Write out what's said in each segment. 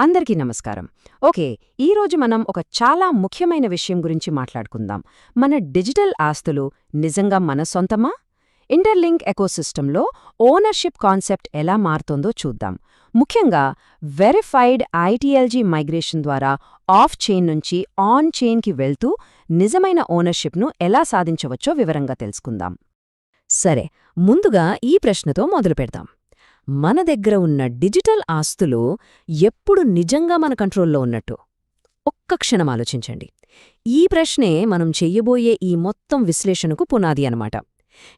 అందరికీ నమస్కారం. ఓకే, ఈరోజు మనం ఒక చాలా ముఖ్యమైన విషయం గురించి మాట్లాడుకుందాం. మన డిజిటల్ ఆస్తులు నిజంగా మన సొంతమా? ఇంటర్లింక్ ఎకోసిస్టంలో ఓనర్షిప్ కాన్సెప్ట్ ఎలా మారుతోందో చూద్దాం. ముఖ్యంగా వెరిఫైడ్ ఐటీఎల్జీ మైగ్రేషన్ ద్వారా ఆఫ్ చైన్ నుంచి ఆన్ చైన్కి వెళ్తూ నిజమైన ఓనర్షిప్ను ఎలా సాధించవచ్చో వివరంగా తెలుసుకుందాం. సరే, ముందుగా ఈ ప్రశ్నతో మొదలుపెడదాం. మన దగ్గర ఉన్న డిజిటల్ ఆస్తులు ఎప్పుడు నిజంగా మన కంట్రోల్లో ఉన్నట్టు? ఒక్క క్షణం ఆలోచించండి. ఈ ప్రశ్నే మనం చెయ్యబోయే ఈ మొత్తం విశ్లేషణకు పునాది అనమాట.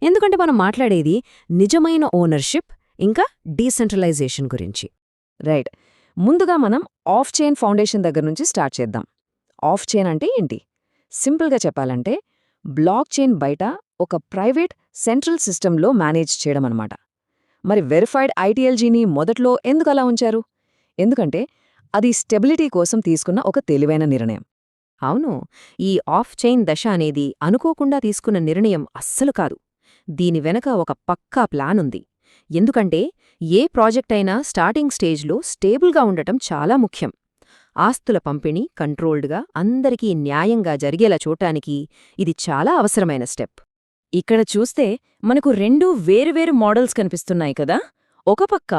ఎందుకంటే మనం మాట్లాడేది నిజమైన ఓనర్షిప్ ఇంకా డీసెంట్రలైజేషన్ గురించి. రైట్, ముందుగా మనం ఆఫ్ చైన్ ఫౌండేషన్ దగ్గర నుంచి స్టార్ట్ చేద్దాం. ఆఫ్ చైన్ అంటే ఏంటి? సింపుల్గా చెప్పాలంటే బ్లాక్ చైన్ బయట ఒక ప్రైవేట్ సెంట్రల్ సిస్టంలో మేనేజ్ చేయడం అనమాట. మరి వెరిఫైడ్ ఐటీఎల్జీని మొదట్లో ఎందుకలా ఉంచారు? ఎందుకంటే అది స్టెబిలిటీ కోసం తీసుకున్న ఒక తెలివైన నిర్ణయం. అవును, ఈ ఆఫ్ చైన్ దశ అనేది అనుకోకుండా తీసుకున్న నిర్ణయం అస్సలు కాదు. దీని వెనక ఒక పక్కా ప్లాన్ ఉంది. ఎందుకంటే ఏ ప్రాజెక్ట్ అయినా స్టార్టింగ్ స్టేజ్లో స్టేబుల్గా ఉండటం చాలా ముఖ్యం. ఆస్తుల పంపిణీ కంట్రోల్డ్గా అందరికీ న్యాయంగా జరిగేలా చూడటానికి ఇది చాలా అవసరమైన స్టెప్. ఇక్కడ చూస్తే మనకు రెండు వేరువేరు మోడల్స్ కనిపిస్తున్నాయి కదా. ఒక పక్క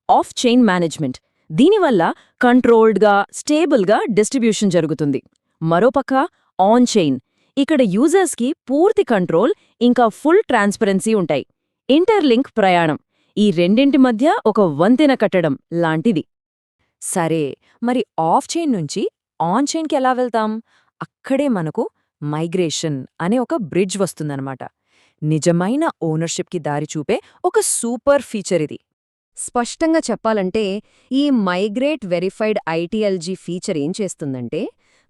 ఆఫ్ చైన్ మేనేజ్మెంట్, దీనివల్ల కంట్రోల్డ్గా స్టేబుల్గా డిస్ట్రిబ్యూషన్ జరుగుతుంది. మరోపక్క ఆన్ చైన్, ఇక్కడ యూజర్స్కి పూర్తి కంట్రోల్ ఇంకా ఫుల్ ట్రాన్స్పరెన్సీ ఉంటాయి. ఇంటర్లింక్ ప్రయాణం ఈ రెండింటి మధ్య ఒక వంతెన కట్టడం లాంటిది. సరే, మరి ఆఫ్ చైన్ నుంచి ఆన్ చైన్కి ఎలా వెళ్తాం? అక్కడే మనకు మైగ్రేషన్ అనే ఒక బ్రిడ్జ్ వస్తుందన్నమాట. నిజమైన ఓనర్షిప్కి దారి చూపే ఒక సూపర్ ఫీచర్ ఇది. స్పష్టంగా చెప్పాలంటే ఈ మైగ్రేట్ వెరిఫైడ్ ఐటీఎల్జీ ఫీచర్ ఏం చేస్తుందంటే,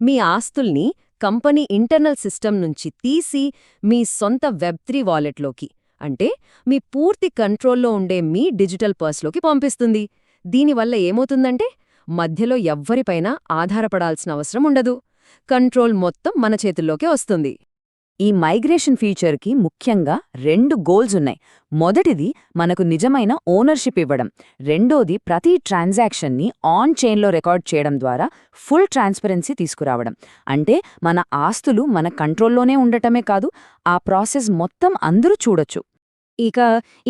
మీ ఆస్తుల్ని కంపెనీ ఇంటర్నల్ సిస్టమ్ నుంచి తీసి మీ సొంత వెబ్3 వాలెట్లోకి, అంటే మీ పూర్తి కంట్రోల్లో ఉండే మీ డిజిటల్ పర్స్లోకి పంపిస్తుంది. దీనివల్ల ఏమవుతుందంటే మధ్యలో ఎవ్వరిపైనా ఆధారపడాల్సిన అవసరం ఉండదు. కంట్రోల్ మొత్తం మన చేతుల్లోకే వస్తుంది. ఈ మైగ్రేషన్ ఫీచర్కి ముఖ్యంగా రెండు గోల్స్ ఉన్నాయి. మొదటిది మనకు నిజమైన ఓనర్షిప్ ఇవ్వడం. రెండోది ప్రతి ట్రాన్సాక్షన్ని ఆన్ చైన్లో రికార్డ్ చేయడం ద్వారా ఫుల్ ట్రాన్స్పరెన్సీ తీసుకురావడం. అంటే మన ఆస్తులు మన కంట్రోల్లోనే ఉండటమే కాదు, ఆ ప్రాసెస్ మొత్తం అందరూ చూడొచ్చు. ఇక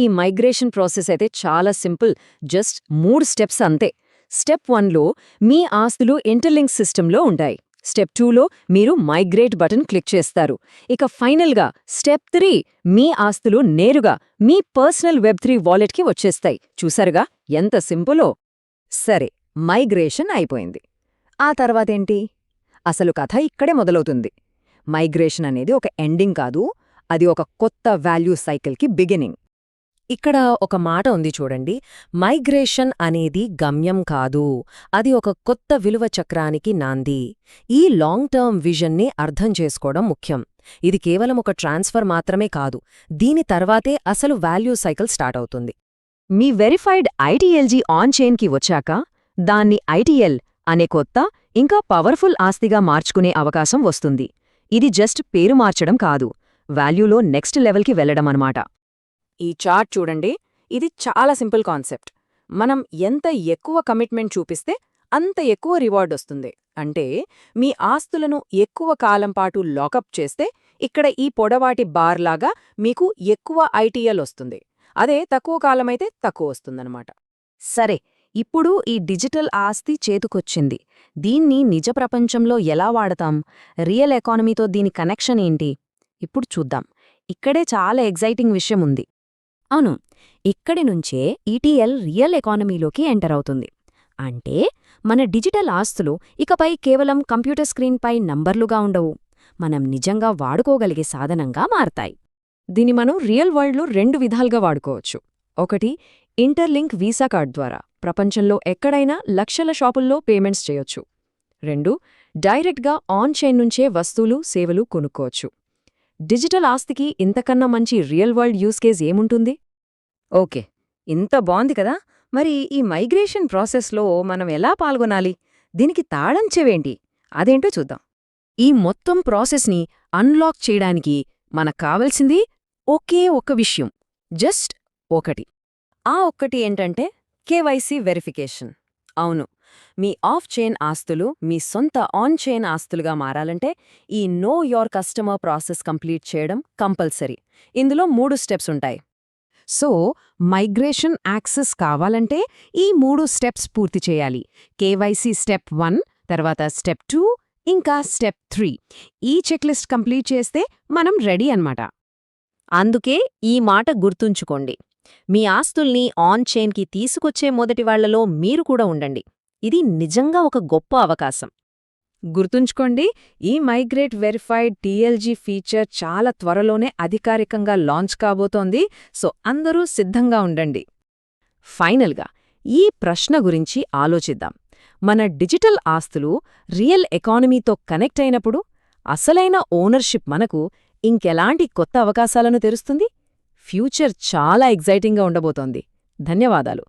ఈ మైగ్రేషన్ ప్రాసెస్ అయితే చాలా సింపుల్. జస్ట్ 3 స్టెప్స్ అంతే. స్టెప్ 1లో మీ ఆస్తులు ఇంటర్లింక్ సిస్టంలో ఉంటాయి. స్టెప్ 2లో మీరు మైగ్రేట్ బటన్ క్లిక్ చేస్తారు. ఇక ఫైనల్గా స్టెప్ 3, మీ ఆస్తులు నేరుగా మీ పర్సనల్ వెబ్3 వాలెట్కి వచ్చేస్తాయి. చూసారుగా ఎంత సింపులో. సరే, మైగ్రేషన్ అయిపోయింది. ఆ తర్వాతేంటి? అసలు కథ ఇక్కడే మొదలవుతుంది. మైగ్రేషన్ అనేది ఒక ఎండింగ్ కాదు, అది ఒక కొత్త వాల్యూ సైకిల్కి బిగినింగ్. ఇక్కడ ఒక మాట ఉంది చూడండి, మైగ్రేషన్ అనేది గమ్యం కాదు, అది ఒక కొత్త విలువ చక్రానికి నాంది. ఈ లాంగ్ టర్మ్ విజన్ని అర్థం చేసుకోవడం ముఖ్యం. ఇది కేవలం ఒక ట్రాన్స్ఫర్ మాత్రమే కాదు, దీని తర్వాతే అసలు వాల్యూ సైకిల్ స్టార్ట్ అవుతుంది. మీ వెరిఫైడ్ ఐటీఎల్జీ ఆన్ చైన్కి వచ్చాక దాన్ని ఐటీఎల్ అనే కొత్త ఇంకా పవర్ఫుల్ ఆస్తిగా మార్చుకునే అవకాశం వస్తుంది. ఇది జస్ట్ పేరు మార్చడం కాదు, వాల్యూలో నెక్స్ట్ లెవెల్కి వెళ్లడమన్నమాట. ఈ చార్ట్ చూడండి, ఇది చాలా సింపుల్ కాన్సెప్ట్. మనం ఎంత ఎక్కువ కమిట్మెంట్ చూపిస్తే అంత ఎక్కువ రివార్డ్ వస్తుంది. అంటే మీ ఆస్తులను ఎక్కువ కాలం పాటు లాకప్ చేస్తే ఇక్కడ ఈ పొడవాటి బార్లాగా మీకు ఎక్కువ ఐటీఎల్ వస్తుంది. అదే తక్కువ కాలమైతే తక్కువ వస్తుందన్నమాట. సరే, ఇప్పుడు ఈ డిజిటల్ ఆస్తి చేతుకొచ్చింది. దీన్ని నిజ ప్రపంచంలో ఎలా వాడతాం? రియల్ ఎకానమీతో దీని కనెక్షన్ ఏంటి? ఇప్పుడు చూద్దాం. ఇక్కడే చాలా ఎగ్జైటింగ్ విషయం ఉంది. అవును, ఇక్కడి నుంచే ఈటీఎల్ రియల్ ఎకానమీలోకి ఎంటర్ అవుతుంది. అంటే మన డిజిటల్ ఆస్తులు ఇకపై కేవలం కంప్యూటర్ స్క్రీన్పై నంబర్లుగా ఉండవు, మనం నిజంగా వాడుకోగలిగే సాధనంగా మారతాయి. దీన్ని మనం రియల్ వరల్డ్లో 2 విధాలుగా వాడుకోవచ్చు. ఒకటి, ఇంటర్లింక్ వీసా కార్డ్ ద్వారా ప్రపంచంలో ఎక్కడైనా లక్షల షాపుల్లో పేమెంట్స్ చేయొచ్చు. 2, డైరెక్ట్గా ఆన్ చైన్ నుంచే వస్తువులు సేవలు కొనుక్కోవచ్చు. డిజిటల్ ఆస్తికి ఇంతకన్నా మంచి రియల్ వరల్డ్ యూస్ కేస్ ఏముంటుంది? ఓకే, ఇంత బాగుంది కదా. మరి ఈ మైగ్రేషన్ ప్రాసెస్లో మనం ఎలా పాల్గొనాలి? దీనికి తాళం చెవేంటి? అదేంటో చూద్దాం. ఈ మొత్తం ప్రాసెస్ని అన్లాక్ చేయడానికి మనకు కావలసింది ఒకే ఒక్క విషయం, జస్ట్ ఒకటి. ఆ ఒక్కటి ఏంటంటే కేవైసీ వెరిఫికేషన్. అవును. మీ ఆఫ్ చైన్ ఆస్తులు మీ సొంత ఆన్ చైన్ ఆస్తులుగా మారాలంటే ఈ know your customer process complete చేయడం కంపల్సరీ. ఇందులో 3 స్టెప్స్ ఉంటాయి. సో మైగ్రేషన్ యాక్సెస్ కావాలంటే ఈ 3 స్టెప్స్ పూర్తి చేయాలి. కేవైసీ స్టెప్ 1, తర్వాత స్టెప్ 2, ఇంకా స్టెప్ 3. ఈ చెక్లిస్ట్ కంప్లీట్ చేస్తే మనం రెడీ అన్నమాట. అందుకే ఈ మాట గుర్తుంచుకోండి. మీ ఆస్తుల్ని ఆన్ చైన్కి తీసుకొచ్చే మొదటి వాళ్లలో మీరు కూడా ఉండండి. ఇది నిజంగా ఒక గొప్ప అవకాశం. గుర్తుంచుకోండి, ఈ మైగ్రేట్ వెరిఫైడ్ టీఎల్జీ ఫీచర్ చాలా త్వరలోనే అధికారికంగా లాంచ్ కాబోతోంది. సో అందరూ సిద్ధంగా ఉండండి. ఫైనల్గా ఈ ప్రశ్న గురించి ఆలోచిద్దాం. మన డిజిటల్ ఆస్తులు రియల్ ఎకానమీతో కనెక్ట్ అయినప్పుడు అసలైన ఓనర్షిప్ మనకు ఇంకెలాంటి కొత్త అవకాశాలను తెరుస్తుంది? ఫ్యూచర్ చాలా ఎగ్జైటింగ్గా ఉండబోతోంది. ధన్యవాదాలు.